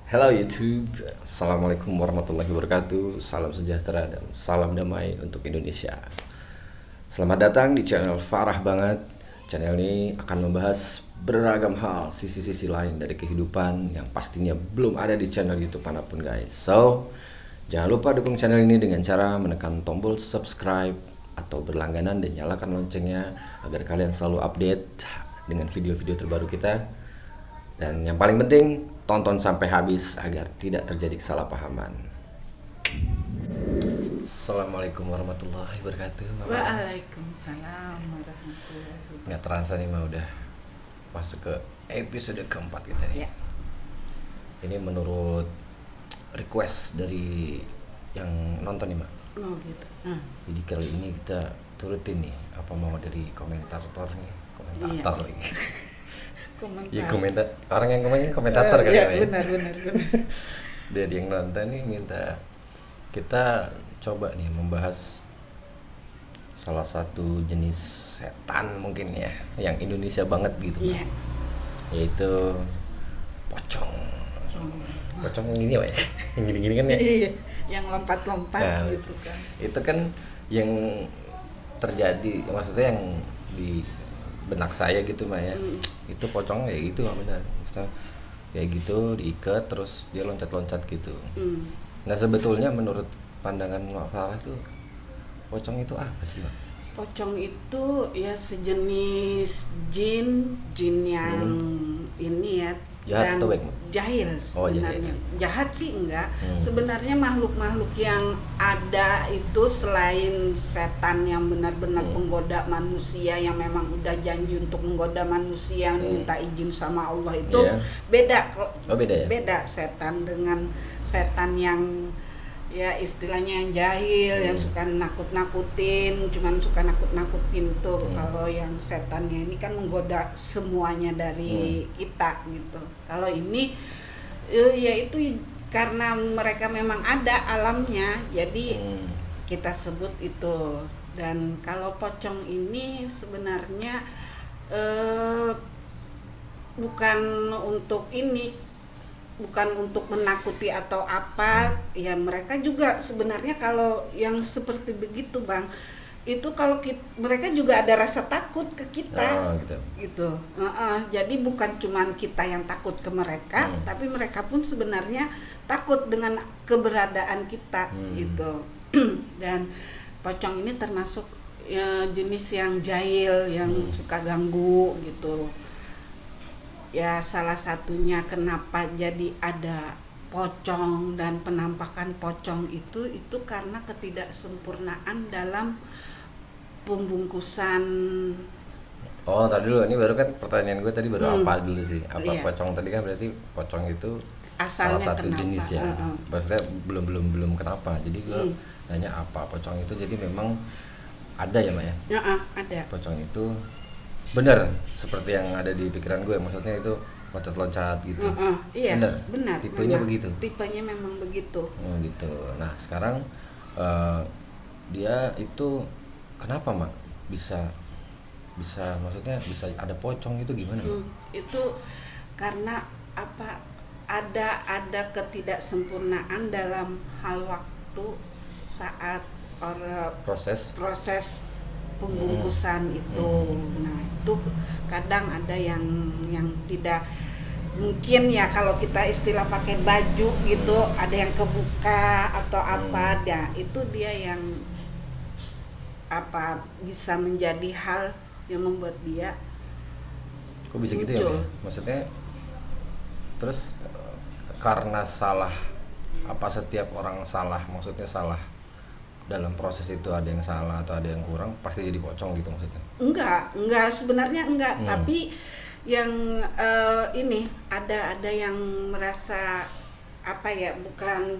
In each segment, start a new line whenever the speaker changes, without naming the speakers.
Hello YouTube, Assalamualaikum warahmatullahi wabarakatuh. Salam sejahtera dan salam damai untuk Indonesia. Selamat datang di channel Farah Banget. Channel ini akan membahas beragam hal, sisi-sisi lain dari kehidupan yang pastinya belum ada di channel YouTube manapun guys. So, jangan lupa dukung channel ini dengan cara menekan tombol subscribe atau berlangganan dan nyalakan loncengnya agar kalian selalu update dengan video-video terbaru kita. Dan yang paling penting, tonton sampai habis agar tidak terjadi kesalahpahaman. Assalamualaikum warahmatullahi wabarakatuh.
Waalaikumsalam warahmatullahi wabarakatuh.
Nggak terasa nih mah udah masuk ke episode keempat kita nih.
Ya.
Ini menurut request dari yang nonton nih, Mak.
Oh gitu.
Jadi kali ini kita turutin nih apa mau dari komentator nih. Komentator lagi.
Komentar.
Iya, komentar. Orang yang komentator kan
ya,
ya.
benar.
Dari yang nonton nih minta kita coba nih membahas salah satu jenis setan mungkin ya, yang Indonesia banget gitu.
Iya.
Yaitu pocong. Pocong yang gini apa ya? Yang gini-gini kan ya?
Iya, yang lompat-lompat
Nah,
gitu kan.
itu kan yang terjadi, maksudnya yang di benak saya gitu mah ya. Itu pocong kayak gitu nggak benar. Maksudnya kayak gitu diikat terus dia loncat-loncat gitu. Nah sebetulnya menurut pandangan Mak Farah tuh pocong itu apa sih, Mak?
Pocong itu ya sejenis jin yang ini ya.
Jahat
dan
atau baik, Mak?
Jahil
Oh,
sebenarnya.
jahil.
Jahat sih enggak.
Hmm.
Sebenarnya makhluk-makhluk yang ada itu selain setan yang benar-benar penggoda manusia yang memang udah janji untuk menggoda manusia yang minta izin sama Allah itu
Iya.
beda kok.
Oh, beda ya?
Beda setan dengan setan yang ya istilahnya yang jahil, yang suka nakut-nakutin, cuman suka nakut-nakutin tuh. Kalau yang setannya ini kan menggoda semuanya dari kita gitu. Kalau ini ya itu karena mereka memang ada alamnya, jadi kita sebut itu. Dan kalau pocong ini sebenarnya bukan untuk ini, bukan untuk menakuti atau apa ya. Mereka juga sebenarnya kalau yang seperti begitu Bang, itu kalau mereka juga ada rasa takut ke kita. Gitu. Jadi bukan cuman kita yang takut ke mereka, tapi mereka pun sebenarnya takut dengan keberadaan kita gitu. Dan pocong ini termasuk ya, jenis yang jahil, yang suka ganggu gitu. Ya salah satunya kenapa jadi ada pocong dan penampakan pocong itu karena ketidaksempurnaan dalam pembungkusan.
Oh, tadi dulu, ini baru kan pertanyaan gue tadi baru apa dulu sih? Apa
Iya.
pocong tadi kan berarti pocong itu
Asalnya
salah satu
kenapa?
jenis ya. Maksudnya belum kenapa. Jadi gue nanya apa pocong itu, jadi memang ada ya, Mak ya?
Ada.
Pocong itu benar seperti yang ada di pikiran gue, maksudnya itu loncat-loncat gitu.
Iya, benar.
Tipenya
memang.
begitu.
Tipenya memang begitu.
Oh gitu. Nah sekarang dia itu kenapa, Mak, bisa maksudnya bisa ada pocong itu gimana, Mak?
Itu karena apa? Ada ketidaksempurnaan dalam hal waktu saat proses pembungkusan itu. Nah, itu kadang ada yang tidak mungkin ya, kalau kita istilah pakai baju gitu, ada yang kebuka atau apa, ya itu dia yang apa bisa menjadi hal yang membuat dia
Kok bisa gitu ya,
muncul.
Mak? Maksudnya terus karena salah, apa setiap orang salah, maksudnya salah dalam proses itu, ada yang salah atau ada yang kurang pasti jadi pocong gitu maksudnya?
Enggak sebenarnya enggak, tapi yang ini ada yang merasa apa ya, bukan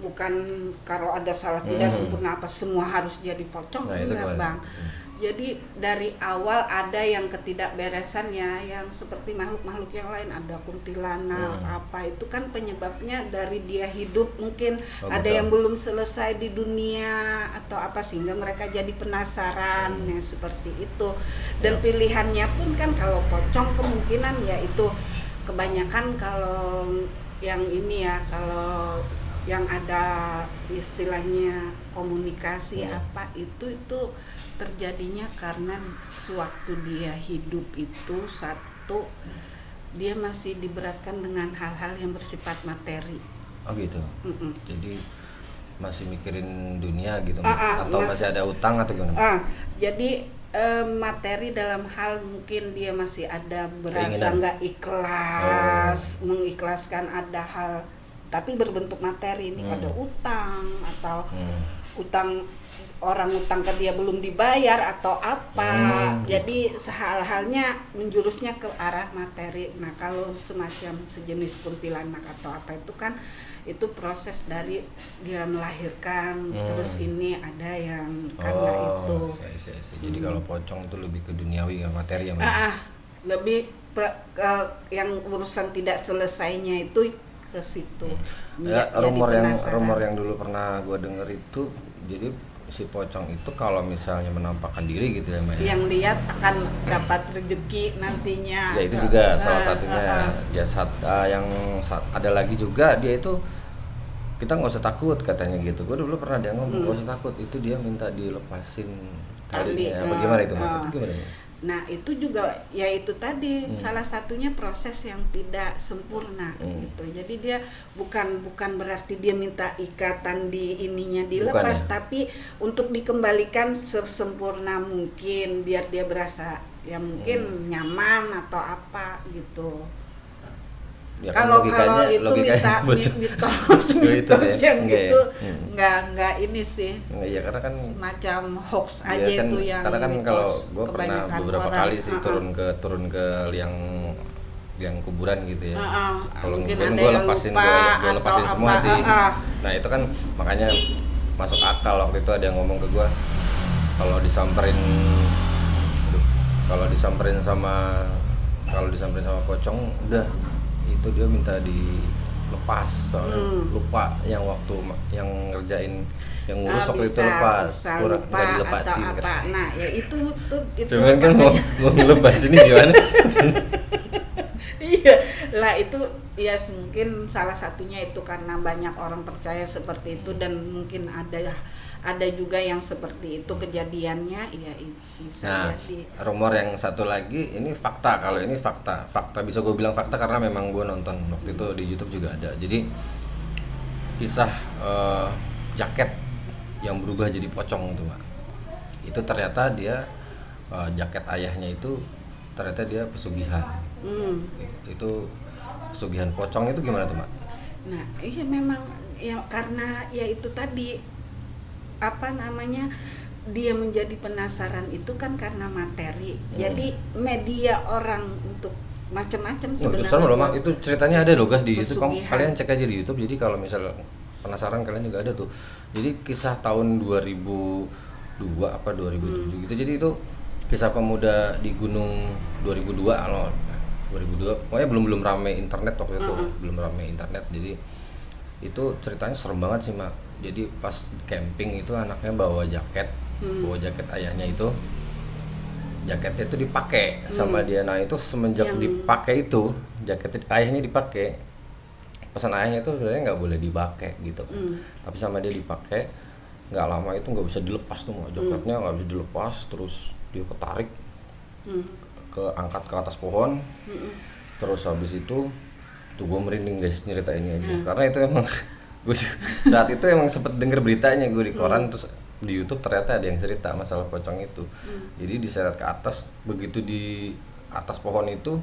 kalau ada salah tidak sempurna apa semua harus jadi pocong.
Nah, itu
enggak
gimana?
Bang. Jadi dari awal ada yang ketidakberesan ya, yang seperti makhluk-makhluk yang lain, ada kuntilanak apa, itu kan penyebabnya dari dia hidup mungkin ada
betul.
yang belum selesai di dunia atau apa, sehingga mereka jadi penasaran ya, seperti itu. Dan pilihannya pun kan kalau pocong kemungkinan ya itu kebanyakan kalau yang ini ya, kalau yang ada istilahnya komunikasi apa itu terjadinya karena sewaktu dia hidup itu, satu, dia masih diberatkan dengan hal-hal yang bersifat materi.
Oh gitu.
Mm-mm.
Jadi masih mikirin dunia gitu, atau masih ada utang atau gimana?
Jadi materi dalam hal mungkin dia masih ada berasa
Keinginan.
nggak ikhlas, mengikhlaskan ada hal tapi berbentuk materi ini, ada utang atau utang, orang utang ke dia belum dibayar atau apa. Jadi hal-halnya menjurusnya ke arah materi. Nah kalau semacam sejenis kuntilanak atau apa itu kan itu proses dari dia melahirkan, terus ini ada yang karena itu.
Jadi kalau pocong itu lebih ke duniawi, nggak materi ya, Mbak?
Lebih ke yang urusan tidak selesainya itu ke situ.
Ya,
Jadi penasaran.
rumor yang dulu pernah gue denger itu, jadi si pocong itu kalau misalnya menampakkan diri gitu ya, Mbak, ya?
Yang lihat akan dapat rezeki nantinya.
Ya itu juga salah satunya. Ada lagi juga, dia itu kita nggak usah takut katanya gitu. Gue dulu pernah dia ngomong nggak usah takut, itu dia minta dilepasin talinya. Bagaimana itu, Mbak? Itu gimana, Mbak?
Nah itu juga ya itu tadi salah satunya proses yang tidak sempurna gitu. Jadi dia bukan berarti dia minta ikatan di ininya dilepas, tapi untuk dikembalikan sesempurna mungkin biar dia berasa ya mungkin nyaman atau apa gitu.
Ya kan
Kalau
logikanya
mitos yang gitu nggak ini sih.
Iya, karena kan
Semacam hoax
iya
aja
kan,
itu yang
karena kan
mitos.
kalau gue pernah
Kebanyakan
beberapa
orang,
kali sih turun ke liang kuburan gitu ya. Kalau
mungkin
gue
ada yang
lepasin
lupa
gue lepasin
atau
semua
apa,
sih. Nah itu kan makanya masuk akal. Waktu itu ada yang ngomong ke gue, kalau disamperin sama pocong, udah itu dia minta dilepas, soalnya lupa yang waktu yang ngerjain yang ngurus waktu itu lepas, kurang nggak dilepasin.
Nah ya itu
Cuman kan mau ngelepas ini gimana?
Iya lah, itu ya mungkin salah satunya itu karena banyak orang percaya seperti itu, dan mungkin ada juga yang seperti itu kejadiannya, ya bisa jadi.
Rumor yang satu lagi ini fakta. Kalau ini fakta bisa gue bilang fakta karena memang gue nonton waktu itu di YouTube juga ada. Jadi kisah jaket yang berubah jadi pocong itu, Mbak. Itu ternyata dia jaket ayahnya itu ternyata dia pesugihan. Itu pesugihan pocong itu gimana tuh, Mbak?
Nah iya memang ya, karena ya itu tadi apa namanya, dia menjadi penasaran itu kan karena materi. Jadi media orang untuk macam-macam sebenarnya.
Itu ceritanya ada loh guys di YouTube.
Pesugihan.
Kalian cek aja di YouTube. Jadi kalau misal penasaran kalian juga ada tuh. Jadi kisah tahun 2002 apa 2007 gitu. Jadi itu kisah pemuda di gunung 2002 loh. 2002. Pokoknya belum rame internet waktu itu. Belum rame internet. Jadi itu ceritanya serem banget sih, Mak. Jadi pas camping itu anaknya bawa jaket ayahnya itu, jaketnya itu dipakai sama dia. Nah itu semenjak dipakai itu jaket ayahnya dipakai, pesan ayahnya itu sebenarnya nggak boleh dipakai gitu, tapi sama dia dipakai, nggak lama itu nggak bisa dilepas tuh, jaketnya nggak bisa dilepas, terus dia ketarik, angkat ke atas pohon, terus habis itu tuh gue merinding guys nyerita ini aja, karena itu emang gue saat itu emang sempet denger beritanya gue di koran, terus di YouTube ternyata ada yang cerita masalah pocong itu. Jadi diseret ke atas, begitu di atas pohon itu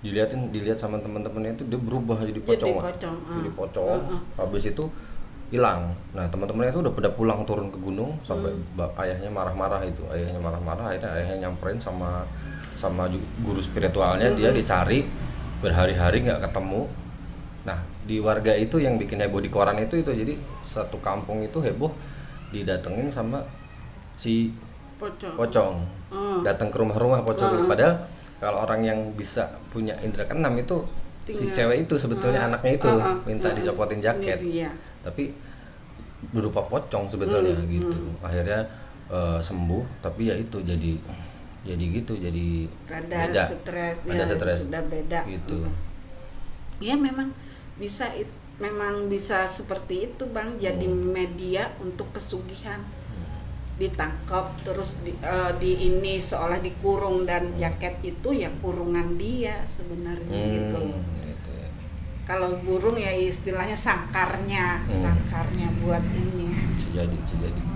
dilihat sama teman-temannya itu dia berubah jadi pocong. Jadi pocong. Habis itu hilang. Nah teman-temannya itu udah pada pulang turun ke gunung sampai ayahnya marah-marah, akhirnya ayahnya nyamperin sama guru spiritualnya, dia dicari berhari-hari nggak ketemu. Nah di warga itu yang bikin heboh di koran itu jadi satu kampung itu heboh didatengin sama si pocong. Datang ke rumah pocong. Padahal kalau orang yang bisa punya indera keenam itu si cewek itu sebetulnya anaknya itu minta dicopotin jaket, tapi berupa pocong sebetulnya gitu. Akhirnya sembuh, tapi ya itu jadi gitu, jadi
ada
beda.
stres,
ada stres
sudah beda
gitu.
Ya memang memang bisa seperti itu Bang, jadi media untuk pesugihan. Ditangkap terus di seolah dikurung, dan jaket itu ya kurungan dia sebenarnya gitu.
Gitu ya.
Kalau burung ya istilahnya sangkarnya buat ini.
Bisa jadi.